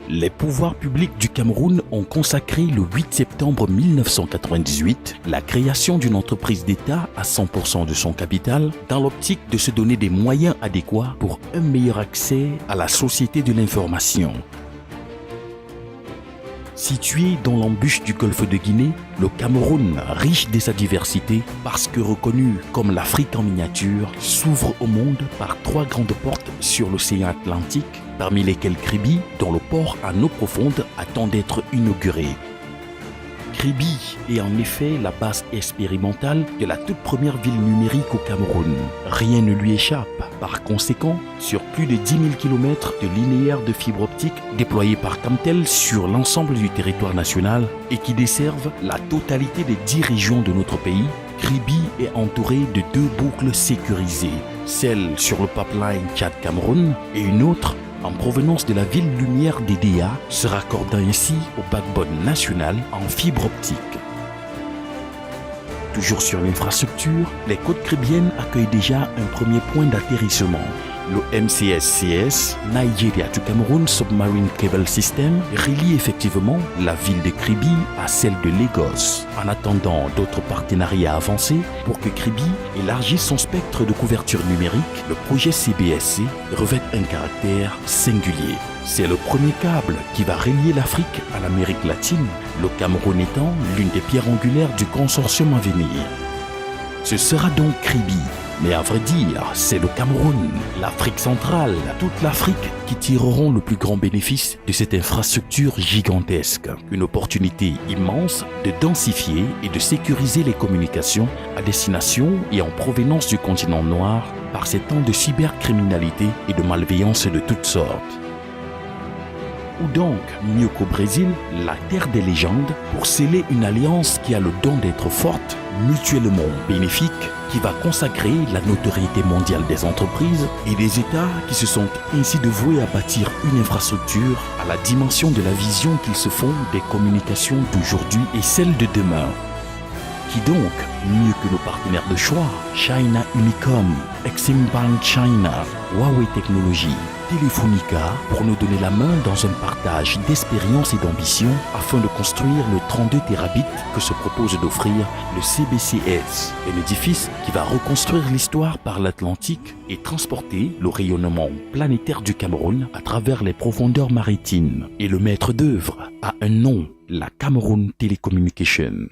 Les pouvoirs publics du Cameroun ont consacré le 8 septembre 1998 la création d'une entreprise d'État à 100% de son capital dans l'optique de se donner des moyens adéquats pour un meilleur accès à la société de l'information. Situé dans l'embûche du golfe de Guinée, le Cameroun, riche de sa diversité, parce que reconnu comme l'Afrique en miniature, s'ouvre au monde par 3 grandes portes sur l'océan Atlantique, parmi lesquelles Kribi, dont le port à eau profonde, attend d'être inauguré. Kribi est en effet la base expérimentale de la toute première ville numérique au Cameroun. Rien ne lui échappe. Par conséquent, sur plus de 10 000 km de linéaires de fibre optique déployés par Camtel sur l'ensemble du territoire national et qui desservent la totalité des 10 régions de notre pays, Kribi est entouré de 2 boucles sécurisées, celle sur le pipeline Tchad-Cameroun et une autre en provenance de la ville lumière d'Edea, se raccordant ainsi au backbone national en fibre optique. Toujours sur l'infrastructure, les côtes cribiennes accueillent déjà un premier point d'atterrissement. Le MCSCS, Nigeria to Cameroon Submarine Cable System, relie effectivement la ville de Kribi à celle de Lagos. En attendant d'autres partenariats avancés pour que Kribi élargisse son spectre de couverture numérique, le projet CBSC revêt un caractère singulier. C'est le premier câble qui va relier l'Afrique à l'Amérique latine, le Cameroun étant l'une des pierres angulaires du consortium à venir. Ce sera donc Kribi. Mais à vrai dire, c'est le Cameroun, l'Afrique centrale, toute l'Afrique qui tireront le plus grand bénéfice de cette infrastructure gigantesque. Une opportunité immense de densifier et de sécuriser les communications à destination et en provenance du continent noir par ces temps de cybercriminalité et de malveillance de toutes sortes. Ou donc, mieux qu'au Brésil, la terre des légendes pour sceller une alliance qui a le don d'être forte, mutuellement bénéfique, qui va consacrer la notoriété mondiale des entreprises et des États qui se sont ainsi dévoués à bâtir une infrastructure à la dimension de la vision qu'ils se font des communications d'aujourd'hui et celles de demain. Qui donc, mieux que nos partenaires de choix, China Unicom, Exim Bank China, Huawei Technologies, Telefonica, pour nous donner la main dans un partage d'expérience et d'ambition afin de construire le 32 Tb que se propose d'offrir le CBCS, un édifice qui va reconstruire l'histoire par l'Atlantique et transporter le rayonnement planétaire du Cameroun à travers les profondeurs maritimes. Et le maître d'œuvre a un nom, la Cameroun Telecommunication.